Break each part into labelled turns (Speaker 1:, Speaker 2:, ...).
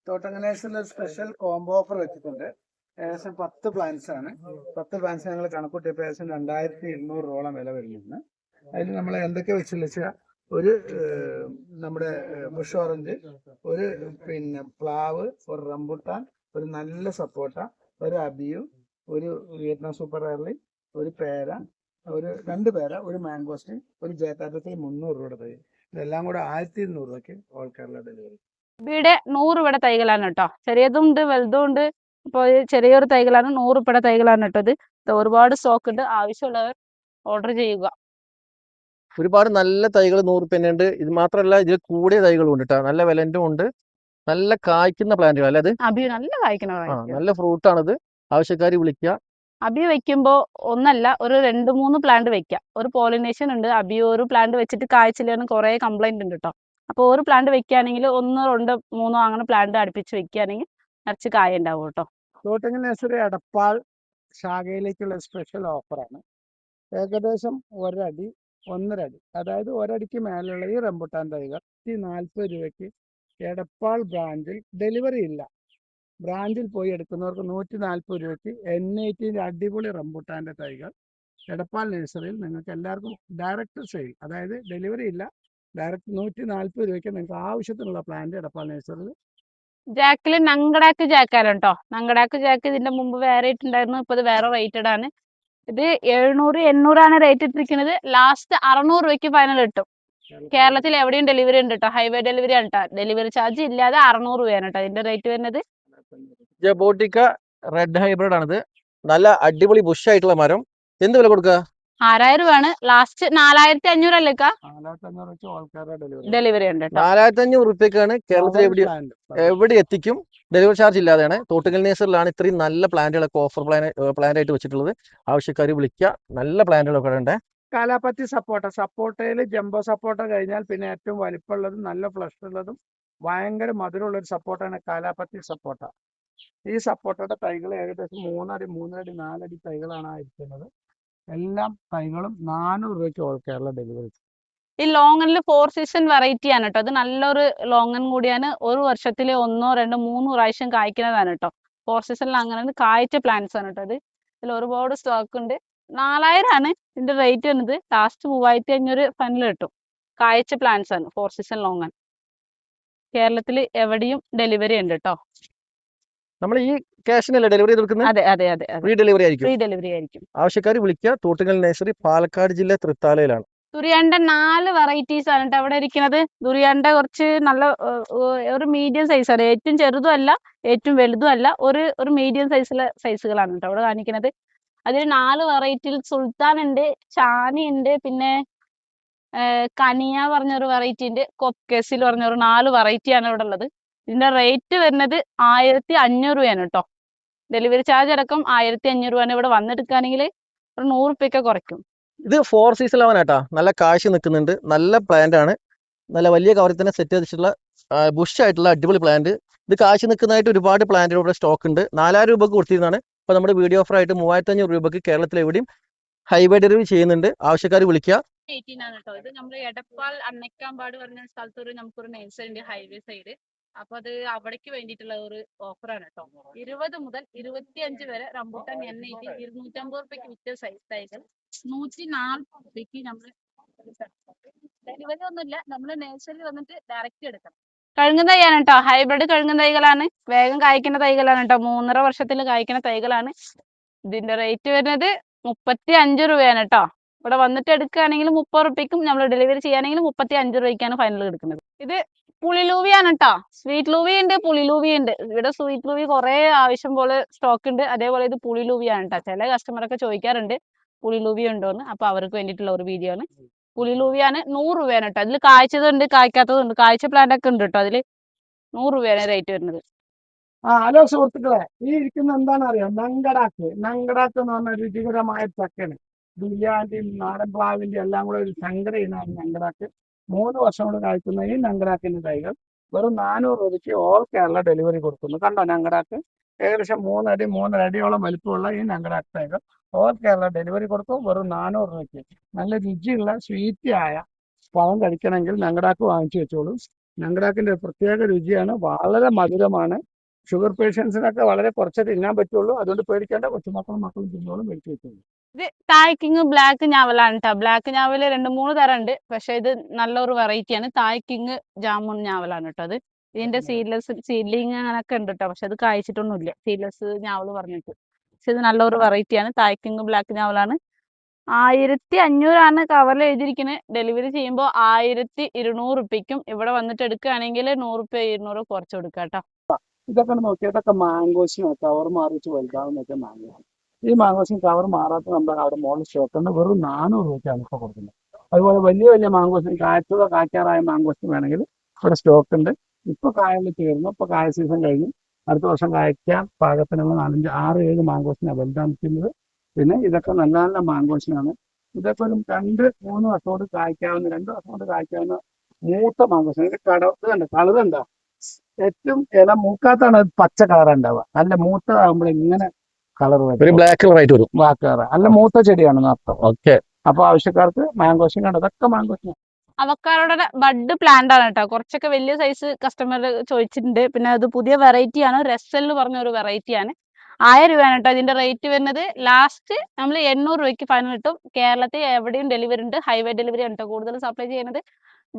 Speaker 1: തോട്ടങ്ങനേഴ്സിൽ special combo offer വെച്ചിട്ടുണ്ട്. ഏകദേശം 10 plants ആണ്. 10 പ്ലാന്റ്സ് ഞങ്ങൾ കണക്കൂട്ടിയപ്പോൾ ഏകദേശം 2200 രൂപയോളം വില വരുന്നുണ്ട്. അതിൽ നമ്മൾ എന്തൊക്കെ വെച്ചെന്ന് വെച്ചാൽ ഒരു നമ്മുടെ ബുഷ് ഓറഞ്ച്, ഒരു പ്ലാവ്, ഒരു റംബുട്ടാൻ, ഒരു നല്ല സപ്പോട്ട, ഒരു അബിയു, ഒരു വിയറ്റ്നാം സൂപ്പർ എയർലി, ഒരു പേര, ഒരു 2 പേര, ഒരു മാംഗോസ്റ്റിൻ, ഒരു ജയത്താറ്റത്തിൽ 300 രൂപയുടെ തൈ. ഇതെല്ലാം കൂടെ 1200 രൂപയ്ക്ക് ഓൾ കേരള ഡെലിവറി.
Speaker 2: ഇവിടെ 100 രൂപയുടെ തൈകളാണ് കേട്ടോ. ചെറിയതും ഉണ്ട് വലുതും ഉണ്ട്. ഇപ്പോൾ ചെറിയൊരു തൈകളാണ് 100 രൂപയുടെ തൈകളാണ് കേട്ടത്. ഒരുപാട് സ്റ്റോക്ക് ഉണ്ട്. ആവശ്യമുള്ളവർ ഓർഡർ ചെയ്യുക.
Speaker 3: ഒരുപാട് നല്ല തൈകൾ 100 രൂപ ഉണ്ട്. ഇത് മാത്രമല്ല, ഇതിൽ കൂടിയ തൈകളും ഉണ്ട് കേട്ടോ. നല്ല വിലൻ്റെ ഉണ്ട്. നല്ല കായ്ക്കുന്ന പ്ലാന്റുകൾ അല്ലേ? അത്
Speaker 2: അബി നല്ല കായ്ക്കുന്ന
Speaker 3: നല്ല ഫ്രൂട്ട് ആണിത്. ആവശ്യക്കാർ വിളിക്കുക.
Speaker 2: അബി വെക്കുമ്പോൾ ഒന്നല്ല, ഒരു 2-3 പ്ലാന്റ് വെക്കാം. ഒരു പോളിനേഷൻ ഉണ്ട്. അബി ഒരു പ്ലാന്റ് വെച്ചിട്ട് കായ്ച്ചില്ലെന്ന് കുറേ കംപ്ലൈന്റ് ഉണ്ട് കേട്ടോ. അപ്പോൾ ഒരു പ്ലാന്റ് വെക്കുകയാണെങ്കിൽ 1, 2, 3 അങ്ങനെ പ്ലാന്റ് അടുപ്പിച്ച് വെക്കുകയാണെങ്കിൽ നിറച്ച് കായ ഉണ്ടാവും കേട്ടോ.
Speaker 1: തോട്ടങ്ങൽ നഴ്സറി എടപ്പാൾ ശാഖയിലേക്കുള്ള സ്പെഷ്യൽ ഓഫറാണ്. ഏകദേശം 1 അടി 1.5 അടി, അതായത് 1 അടിക്ക് മേലുള്ള ഈ റംബുട്ടാൻ തൈകൾ 140 രൂപയ്ക്ക് എടപ്പാൾ ബ്രാഞ്ചിൽ ഡെലിവറി ഇല്ല. ബ്രാഞ്ചിൽ പോയി എടുക്കുന്നവർക്ക് 140 രൂപയ്ക്ക് N18 അടിപൊളി റംബുട്ടാൻ്റെ തൈകൾ എടപ്പാൾ നഴ്സറിയിൽ നിങ്ങൾക്ക് എല്ലാവർക്കും ഡയറക്റ്റ് സെയിൽ, അതായത് ഡെലിവറി ഇല്ല, ഡയറക്റ്റ് 140 രൂപയ്ക്ക് നിങ്ങൾക്ക് ആവശ്യത്തിനുള്ള പ്ലാന്റ് എടപ്പാൾ നഴ്സറിയിൽ.
Speaker 2: ജാക്കിൽ നങ്കടാക്ക് ജാക്കാണ് കേട്ടോ. നങ്കടാക്ക് ജാക്ക് ഇതിന്റെ മുമ്പ് വേറെ ഇട്ടുണ്ടായിരുന്നു. ഇപ്പൊ ഇത് വേറെ റേറ്റഡ് ആണ്. ഇത് 700-800 ആണ് റേറ്റ് ഇട്ടിരിക്കുന്നത്. ലാസ്റ്റ് 600 രൂപയ്ക്ക് ഫൈനൽ കിട്ടും. കേരളത്തിൽ എവിടെയും ഡെലിവറി ഉണ്ട് കേട്ടോ. ഹൈവേ ഡെലിവറി ആണ് കേട്ടോ. ഡെലിവറി ചാർജ് ഇല്ലാതെ 600 രൂപയാണ് കേട്ടോ ഇതിന്റെ റേറ്റ് വരുന്നത്.
Speaker 3: ജബോട്ടിക്ക റെഡ് ഹൈബ്രിഡ് ആണിത്. നല്ല അടിപൊളി ബുഷ് ആയിട്ടുള്ള മരം. എന്ത് വില കൊടുക്കുക?
Speaker 2: 6000 രൂപയാണ്. ലാസ്റ്റ് 4500 അല്ലേ?
Speaker 1: 4500
Speaker 2: ഡെലിവറി ഉണ്ട് കേട്ടോ.
Speaker 3: 4500 രൂപയ്ക്കാണ് കേരളത്തിൽ എവിടെ എത്തിക്കും. ഡെലിവറി ചാർജ് ഇല്ലാതെയാണ്. തോട്ടുങ്ങൽ നേഴ്സറിലാണ് ഇത്രയും നല്ല പ്ലാന്റുകളൊക്കെ ഓഫർ പ്ലാന്റ് ആയിട്ട് വെച്ചിട്ടുള്ളത്. ആവശ്യക്കാർ വിളിക്കുക. നല്ല പ്ലാന്റുകളൊക്കെ ഉണ്ട്.
Speaker 1: കാലാപ്പത്തി സപ്പോട്ടയിൽ ജംബോ സപ്പോട്ട കഴിഞ്ഞാൽ പിന്നെ ഏറ്റവും വലിപ്പമുള്ളതും നല്ല ഫ്ലഷ് ഉള്ളതും ഭയങ്കര മധുരമുള്ളൊരു സപ്പോർട്ടാണ് കാലാപ്പത്തി സപ്പോട്ട. ഈ സപ്പോട്ടയുടെ തൈകൾ ഏകദേശം 3 അടി 3 അടി 4 അടി തൈകളാണ് ഇരിക്കുന്നത്. എല്ലാ തൈകളും 400 രൂപയ്ക്ക് ഓൾ കേരള ഡെലിവറി.
Speaker 2: ഈ ലോങ്ങനിൽ 4 സീസൺ വെറൈറ്റി ആണ് കേട്ടോ. അത് നല്ലൊരു ലോങ്ങൻ കൂടിയാണ്. ഒരു വർഷത്തിൽ 1, 2, 3 പ്രാവശ്യം കായ്ക്കുന്നതാണ് കേട്ടോ. 4 സീസണിൽ അങ്ങനെ കായ്ച്ച പ്ലാന്റ്സ് ആണ് കേട്ടോ. ഇതിൽ ഒരുപാട് സ്റ്റോക്ക് ഉണ്ട്. 4000 ആണ് ഇതിന്റെ റേറ്റ് വന്നത്. ലാസ്റ്റ് 3500 ഫൈനൽ കിട്ടും. കായ്ച്ച പ്ലാന്റ്സ് ആണ് 4 സീസൺ ലോങ്ങൻ. കേരളത്തിൽ എവിടെയും ഡെലിവറി ഉണ്ട് കേട്ടോ.
Speaker 3: നമ്മൾ ഈ ക്യാഷിനല്ലേ ഡെലിവറി കൊടുക്കുന്നത്?
Speaker 2: അതെ അതെ അതെ.
Speaker 3: ഫ്രീ ഡെലിവറി ആയിരിക്കും.
Speaker 2: ഫ്രീ ഡെലിവറി ആയിരിക്കും.
Speaker 3: ആവശ്യക്കാർ വിളിക്കുക. തോട്ടുങ്ങൽ നഴ്സറി പാലക്കാട് ജില്ല തൃത്താലയിലാണ്.
Speaker 2: ദുരിയാണ്ട 4 വെറൈറ്റീസ് ആണ് കേട്ടോ അവിടെ ഇരിക്കുന്നത്. ദുരിയാണ്ട കുറച്ച് നല്ല ഒരു മീഡിയം സൈസാണ്. ഏറ്റവും ചെറുതും അല്ല ഏറ്റവും വലുതും അല്ല. ഒരു മീഡിയം സൈസുകളാണ് കേട്ടോ അവിടെ കാണിക്കുന്നത്. അതിൽ 4 വെറൈറ്റിയിൽ സുൽത്താൻ ഉണ്ട്, ഷാനി ഉണ്ട്, പിന്നെ കനിയ പറഞ്ഞൊരു വെറൈറ്റി ഉണ്ട്, കൊക്കേസിൽ പറഞ്ഞൊരു 4 വെറൈറ്റിയാണ് ഇവിടെ ഉള്ളത്. ഇതിന്റെ റേറ്റ് വരുന്നത് 1500 രൂപയാണ് കേട്ടോ. ഡെലിവറി ചാർജ് അടക്കം 1500 രൂപയാണ്. ഇവിടെ വന്നെടുക്കുകയാണെങ്കിൽ ഒരു 100 രൂപയൊക്കെ കുറയ്ക്കും.
Speaker 3: ഇത് 4 സീസൺ ലെവനാട്ടാ. നല്ല കാശ് നിൽക്കുന്നുണ്ട്. നല്ല പ്ലാന്റ് ആണ്. നല്ല വലിയ കവറിൽ തന്നെ സെറ്റ് ചെയ്തിട്ടുള്ള ബുഷ് ആയിട്ടുള്ള അടിപൊളി പ്ലാന്റ്. ഇത് കാശ് നിൽക്കുന്നതായിട്ട് ഒരുപാട് പ്ലാന്റുകൾ ഇവിടെ സ്റ്റോക്ക് ഉണ്ട്. 4000 രൂപക്ക് കൊടുത്തിരുന്നതാണ്. ഇപ്പൊ നമ്മുടെ വീഡിയോ ഓഫർ ആയിട്ട് 3500 രൂപക്ക് കേരളത്തിൽ എവിടെയും ഹൈവേ ഡെലിവറി ചെയ്യുന്നുണ്ട്. ആവശ്യക്കാർ വിളിക്കുക.
Speaker 2: 18 ആണ് കേട്ടോ. ഇത് നമ്മൾ എടപ്പാൾ അന്നക്കാമ്പാട് പറഞ്ഞ സ്ഥലത്ത് നമുക്കൊരു നഴ്സറി ഉണ്ട്, ഹൈവേ സൈഡ്. അപ്പൊ അത് അവിടേക്ക് വേണ്ടിയിട്ടുള്ള ഒരു ഓഫറാണ് കേട്ടോ. 20 മുതൽ 25 വരെ റംബൂട്ടാൻ N18 250 രൂപയ്ക്ക് വിറ്റ സൈസ് തൈകൾ 140 രൂപയ്ക്ക് നമ്മൾ ഡെലിവറി ഒന്നുമില്ല. നമ്മൾ നഴ്സറി വന്നിട്ട് ഡയറക്റ്റ് എടുക്കണം. കഴുങ്ങും തൈയാണ് കേട്ടോ. ഹൈബ്രിഡ് കഴുങ്ങും തൈകളാണ്. വേഗം കായ്ക്കുന്ന തൈകളാണ് കേട്ടോ. 3.5 വർഷത്തിൽ കായ്ക്കുന്ന തൈകളാണ്. ഇതിന്റെ റേറ്റ് വരുന്നത് 35 രൂപയാണ് കേട്ടോ. ഇവിടെ വന്നിട്ട് എടുക്കുകയാണെങ്കിൽ 30 രൂപയ്ക്കും, നമ്മൾ ഡെലിവറി ചെയ്യുകയാണെങ്കിൽ 35 രൂപയ്ക്കാണ് ഫൈനൽ എടുക്കുന്നത്. ഇത് പുളിലൂവിയാണ് കേട്ടോ. സ്വീറ്റ് ലൂവി ഉണ്ട്, പുളിലൂവി ഉണ്ട്. ഇവിടെ സ്വീറ്റ് ലൂവി കുറെ ആവശ്യം പോലെ സ്റ്റോക്ക് ഉണ്ട്. അതേപോലെ ഇത് പുളിലൂവിയാണ് കേട്ടോ. ചില കസ്റ്റമറൊക്കെ ചോദിക്കാറുണ്ട് പുളിലൂവി ഉണ്ടോന്ന്. അപ്പൊ അവർക്ക് വേണ്ടിയിട്ടുള്ള ഒരു വീഡിയോ ആണ്. പുളിലൂവിയാണ് 100 രൂപയാണ് കേട്ടോ. അതിൽ കായ്ച്ചതുണ്ട്, കായ്ക്കാത്തതുണ്ട്. കായ്ച്ച പ്ലാന്റ് ഒക്കെ ഉണ്ട് കേട്ടോ. അതിൽ 100 രൂപയാണ് റേറ്റ് വരുന്നത്.
Speaker 1: ഹലോ സുഹൃത്തുക്കളെ, ഈ ഇരിക്കുന്ന എന്താണെന്ന് അറിയാം? നങ്കടാക്ക് എന്ന് പറഞ്ഞ രുചികരമായ ചക്കന് ബിരിയാണിയും നാടൻ പ്ലാവിന്റെ എല്ലാം കൂടെ ഒരു സങ്കര ഇനാണ് നങ്കടാക്ക്. 3 വർഷം കൊണ്ട് കായ്ക്കുന്ന ഈ നങ്കടാക്കിന്റെ തൈകൾ വെറും 400 രൂപയ്ക്ക് ഓൾ കേരള ഡെലിവറി കൊടുക്കുന്നു. കണ്ടോ നങ്കടാക്ക്? ഏകദേശം 3 അടി 3.5 അടിയോളം വലിപ്പമുള്ള ഈ നങ്കടാക്ക് തൈകൾ ഓൾ കേരള ഡെലിവറി കൊടുക്കും വെറും 400 രൂപയ്ക്ക്. നല്ല രുചിയുള്ള സ്വീറ്റ് ആയ പഴം കഴിക്കണമെങ്കിൽ നങ്കടാക്ക് വാങ്ങിച്ചു വെച്ചോളൂ. ഞങ്ങടാക്കിന്റെ പ്രത്യേക രുചിയാണ്, വളരെ മധുരമാണ്. ഷുഗർ പേഷ്യൻസിനൊക്കെ വളരെ കുറച്ച് തിന്നാൻ പറ്റുള്ളൂ. അതുകൊണ്ട് പേടിക്കേണ്ട, മക്കളും തിന്നോളും, വെയിറ്റ് വെച്ചോളൂ.
Speaker 2: ഇത് തായ് ബ്ലാക്ക് ഞാവലാണ് കേട്ടോ. ബ്ലാക്ക് ഞാവല് 2-3 തരം ഉണ്ട്. പക്ഷെ ഇത് നല്ലൊരു വെറൈറ്റി ആണ്. തായ് ജാമുൻ ഞാവലാണ് കേട്ടോ അത്. ഇതിന്റെ സീഡ്ലിങ് അങ്ങനെയൊക്കെ ഉണ്ട് കേട്ടോ. പക്ഷെ അത് കായ്ച്ചിട്ടൊന്നുമില്ല. സീഡ്ലെസ് ഞാവല് പറഞ്ഞിട്ട്. പക്ഷെ ഇത് നല്ലൊരു വെറൈറ്റി ആണ്. തായ് ബ്ലാക്ക് ഞാവലാണ്. 1500 കവറിൽ എഴുതിയിരിക്കുന്നത്. ഡെലിവറി ചെയ്യുമ്പോൾ 1200 രൂപയ്ക്കും. ഇവിടെ വന്നിട്ട് എടുക്കുകയാണെങ്കിൽ 100 രൂപ 200 കുറച്ച് കൊടുക്കാം കേട്ടോ.
Speaker 1: ഇതൊക്കെ നോക്കിയാൽ ഇതൊക്കെ മാംഗോസിന് കവർ മാറിച്ച് വലുതാവുന്നൊക്കെ മാങ്ങോ. ഈ മാംഗോസിന് കവർ മാറാത്ത നമ്മുടെ അവിടെ മോളിൽ സ്റ്റോക്കുണ്ട്. വെറും 400 രൂപയ്ക്കാണ് ഇപ്പോൾ കൊടുക്കുന്നത്. അതുപോലെ വലിയ വലിയ മാംഗോസിന് കായ്ക്കാറായ മാംഗോസിന് വേണമെങ്കിൽ ഇവിടെ സ്റ്റോക്ക് ഉണ്ട്. ഇപ്പോൾ കായൽ തീർന്നു. ഇപ്പോൾ കായ സീസൺ കഴിഞ്ഞു. അടുത്ത വർഷം കായ്ക്കാൻ പാകത്തിനുള്ള 4, 5, 6, 7 മാംഗോസിനാണ് വലുതാക്കുന്നത്. പിന്നെ ഇതൊക്കെ നല്ല നല്ല മാംഗോസിനാണ്. ഇതൊക്കെ ഒരു 2-3 വർഷം കൊണ്ട് കായ്ക്കാവുന്ന, 2 വർഷം കൊണ്ട് കായ്ക്കാവുന്ന മൂത്ത മാംഗോസിന്. ഇത് കളറുണ്ടോ? ഏറ്റവും ഇല മൂക്കാത്താണ് പച്ച കളർ ഉണ്ടാവുക. നല്ല മൂത്തതാകുമ്പോൾ ഇങ്ങനെ കളർ വരും,
Speaker 3: ബ്ലാക്ക് കളറായിട്ട് വരും.
Speaker 1: Black colour. നല്ല മൂത്ത ചെടിയാണെന്ന് അർത്ഥം.
Speaker 3: ഓക്കെ.
Speaker 1: അപ്പൊ ആവശ്യക്കാർക്ക് മാംഗോസിന് കണ്ടോ, ഇതൊക്കെ മാംഗോസിന്.
Speaker 2: അവക്കാടോടെ ബഡ് പ്ലാന്റ് ആണ് കേട്ടോ. കുറച്ചൊക്കെ വലിയ സൈസ് കസ്റ്റമർ ചോദിച്ചിട്ടുണ്ട്. പിന്നെ അത് പുതിയ വെറൈറ്റി ആണ്. റെസൽ എന്ന് പറഞ്ഞ ഒരു വെറൈറ്റി ആണ്. 1000 രൂപയാണ് കേട്ടോ ഇതിന്റെ റേറ്റ് വരുന്നത്. ലാസ്റ്റ് നമ്മൾ 800 രൂപയ്ക്ക് ഫൈനൽ കിട്ടും. കേരളത്തിൽ എവിടെയും ഡെലിവറി ഉണ്ട്. ഹൈവേ ഡെലിവറി ആണ് കേട്ടോ കൂടുതൽ സപ്ലൈ ചെയ്യുന്നത്.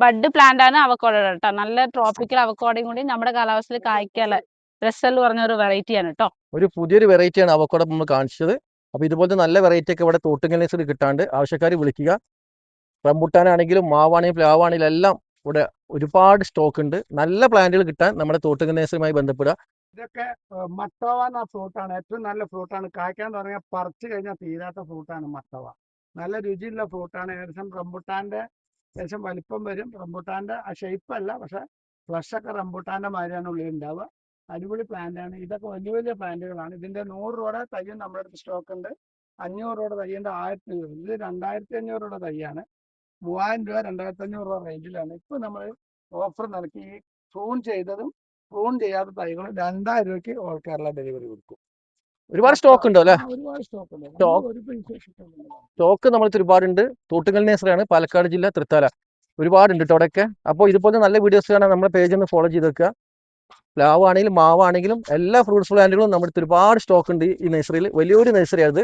Speaker 2: ബഡ് പ്ലാന്റ് ആണ് അവക്കാഡോ കേട്ടോ. നല്ല ട്രോപ്പിക്കൽ അവക്കാഡോയും കൂടി നമ്മുടെ കാലാവസ്ഥയിൽ കായ്ക്കാനുള്ള റെസൽ എന്ന് പറഞ്ഞ ഒരു വെറൈറ്റി ആണ് കേട്ടോ.
Speaker 3: ഒരു പുതിയൊരു വെറൈറ്റിയാണ് അവക്കാഡോ നമ്മൾ കാണിച്ചത്. അപ്പൊ ഇതുപോലത്തെ നല്ല വെറൈറ്റി ഒക്കെ ഇവിടെ തോട്ടുങ്ങൽ നഴ്സറി കിട്ടാണ്ട് ആവശ്യക്കാർ വിളിക്കുക. റംബുട്ടാനാണെങ്കിലും മാവാണെങ്കിലും പ്ലാവാണെങ്കിലും എല്ലാം ഇവിടെ ഒരുപാട് സ്റ്റോക്ക് ഉണ്ട്. നല്ല പ്ലാന്റുകൾ കിട്ടാൻ നമ്മുടെ തോട്ടുങ്ങൽ നഴ്സറിയുമായി ബന്ധപ്പെടുക.
Speaker 1: ഇതൊക്കെ മട്ടോവ എന്ന ഫ്രൂട്ടാണ്. ഏറ്റവും നല്ല ഫ്രൂട്ടാണ്. കായ്ക്കാൻ തുടങ്ങിയാൽ പറിച്ചു കഴിഞ്ഞാൽ തീരാത്ത ഫ്രൂട്ടാണ് മട്ടോവ. നല്ല രുചിയുള്ള ഫ്രൂട്ടാണ്. ഏകദേശം റംബുട്ടാന്റെ ഏകദേശം വലിപ്പം വരും. റംബുട്ടാന്റെ ആ ഷേപ്പ് അല്ല, പക്ഷെ ഫ്ലഷ് ഒക്കെ റംബുട്ടാന്റെ മാതിരിയാണ് ഉള്ളിൽ ഉണ്ടാവുക. അടിപൊളി പ്ലാന്റ് ആണ്. ഇതൊക്കെ വലിയ വലിയ പ്ലാന്റുകളാണ്. ഇതിന്റെ 100 രൂപയുടെ തയ്യും നമ്മുടെ അടുത്ത് സ്റ്റോക്ക് ഉണ്ട്. 500 രൂപയുടെ തയ്യുണ്ട്. 1000 രൂപ. ഇത് 2500 രൂപയുടെ തയ്യാണ്. 3000 രൂപ 2500 രൂപ റേഞ്ചിലാണ്. ഇപ്പൊ നമ്മൾ ഓഫർ നൽകി ഈ പ്രൂൺ ചെയ്തതും പ്രൂൺ ചെയ്യാത്ത തൈകളും 2000 രൂപയ്ക്ക് ഓൾ കേരള ഡെലിവറി കൊടുക്കും.
Speaker 3: ഒരുപാട് സ്റ്റോക്ക് ഉണ്ടോ അല്ലെ?
Speaker 1: ഒരുപാട് സ്റ്റോക്ക് ഉണ്ട്. ഒരു പൈസ
Speaker 3: സ്റ്റോക്ക് നമ്മൾക്ക് ഒരുപാടുണ്ട്. തോട്ടുങ്ങൽ നഴ്സറിയാണ്, പാലക്കാട് ജില്ല, തൃത്താല. ഒരുപാടുണ്ട് കേട്ടോ അവിടെയൊക്കെ. അപ്പോൾ ഇതുപോലെ നല്ല വീഡിയോസ് കാണാൻ നമ്മുടെ പേജ് ഒന്ന് ഫോളോ ചെയ്ത് വെക്കുക. പ്ലാവ് ആണെങ്കിലും മാവാണെങ്കിലും എല്ലാ ഫ്രൂട്ട്സ് പ്ലാന്റുകളും നമ്മുടെ അടുത്ത് ഒരുപാട് സ്റ്റോക്ക് ഉണ്ട്. ഈ നഴ്സറിയിൽ വലിയൊരു നഴ്സറിയാണ്.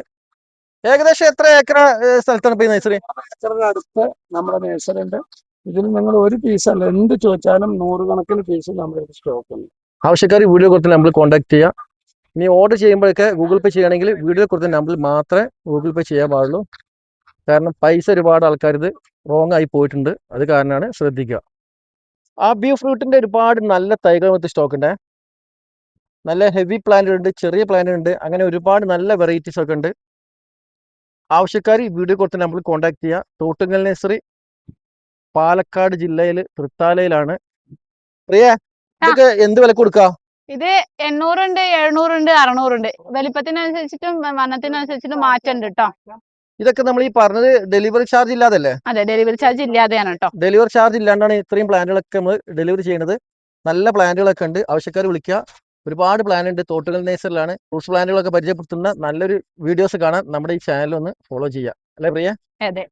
Speaker 3: ഏകദേശം എത്ര ഏക്കർ സ്ഥലത്താണ് ഇപ്പൊ ഈ നഴ്സറി?
Speaker 1: ഏക്കറിന് അടുത്ത് നമ്മുടെ നഴ്സറി ഉണ്ട്. ഇതിൽ നിങ്ങൾ ഒരു പീസല്ല എന്ത് ചോദിച്ചാലും 100 കണക്കിന് പീസ് നമ്മുടെ അടുത്ത് സ്റ്റോക്ക് ഉണ്ട്.
Speaker 3: ആവശ്യക്കാർ വീഡിയോ കൊടുത്ത് നമ്മൾ കോൺടാക്ട് ചെയ്യുക. ഇനി ഓർഡർ ചെയ്യുമ്പോഴൊക്കെ ഗൂഗിൾ പേ ചെയ്യണമെങ്കിൽ വീഡിയോ കൊടുത്ത നമ്പറിൽ മാത്രമേ ഗൂഗിൾ പേ ചെയ്യാൻ പാടുള്ളൂ. കാരണം പൈസ ഒരുപാട് ആൾക്കാർ ഇത് റോങ് ആയി പോയിട്ടുണ്ട്. അത് കാരണമാണ്, ശ്രദ്ധിക്കുക. ആ ബീഫ് ഫ്രൂട്ടിന്റെ ഒരുപാട് നല്ല തൈകൾ സ്റ്റോക്ക് ഉണ്ട്. നല്ല ഹെവി പ്ലാന്റ് ഉണ്ട്, ചെറിയ പ്ലാന്റ് ഉണ്ട്, അങ്ങനെ ഒരുപാട് നല്ല വെറൈറ്റീസ് ഒക്കെ ഉണ്ട്. ആവശ്യക്കാർ വീഡിയോ കൊടുത്ത നമ്പറിൽ കോൺടാക്ട് ചെയ്യുക. തോട്ടുങ്ങൽ നഴ്സറി, പാലക്കാട് ജില്ലയിൽ തൃത്താലയിലാണ്. പ്രിയ, ഇതൊക്കെ എന്ത് വില കൊടുക്കുക?
Speaker 2: ഇത് 800 ഉണ്ട്, 700 ഉണ്ട്, 600 ഉണ്ട്. വലിപ്പത്തിനനുസരിച്ചിട്ടും വണ്ണത്തിനനുസരിച്ചിട്ടും മാറ്റം ഉണ്ട് കേട്ടോ.
Speaker 3: ഇതൊക്കെ നമ്മൾ ഈ പറഞ്ഞത് ഡെലിവറി ചാർജ് ഇല്ലാതല്ലേ?
Speaker 2: അതെ, ഡെലിവറി ചാർജ് ഇല്ലാതെയാണ് കേട്ടോ.
Speaker 3: ഡെലിവറി ചാർജ് ഇല്ലാണ്ടാണ് ഇത്രയും പ്ലാന്റുകളൊക്കെ നമ്മൾ ഡെലിവറി ചെയ്യുന്നത്. നല്ല പ്ലാന്റുകളൊക്കെ ഉണ്ട്. ആവശ്യക്കാർ വിളിക്കുക. ഒരുപാട് പ്ലാൻ ഉണ്ട്. തോട്ടുങ്ങൽ നഴ്സറിലാണ്. ഫ്രൂട്ട്സ് പ്ലാന്റുകളൊക്കെ പരിചയപ്പെടുത്തുന്ന നല്ലൊരു വീഡിയോസ് കാണാൻ നമ്മുടെ ഈ ചാനൽ ഒന്ന് ഫോളോ ചെയ്യുക. അല്ലേ പ്രിയ?
Speaker 2: അതെ.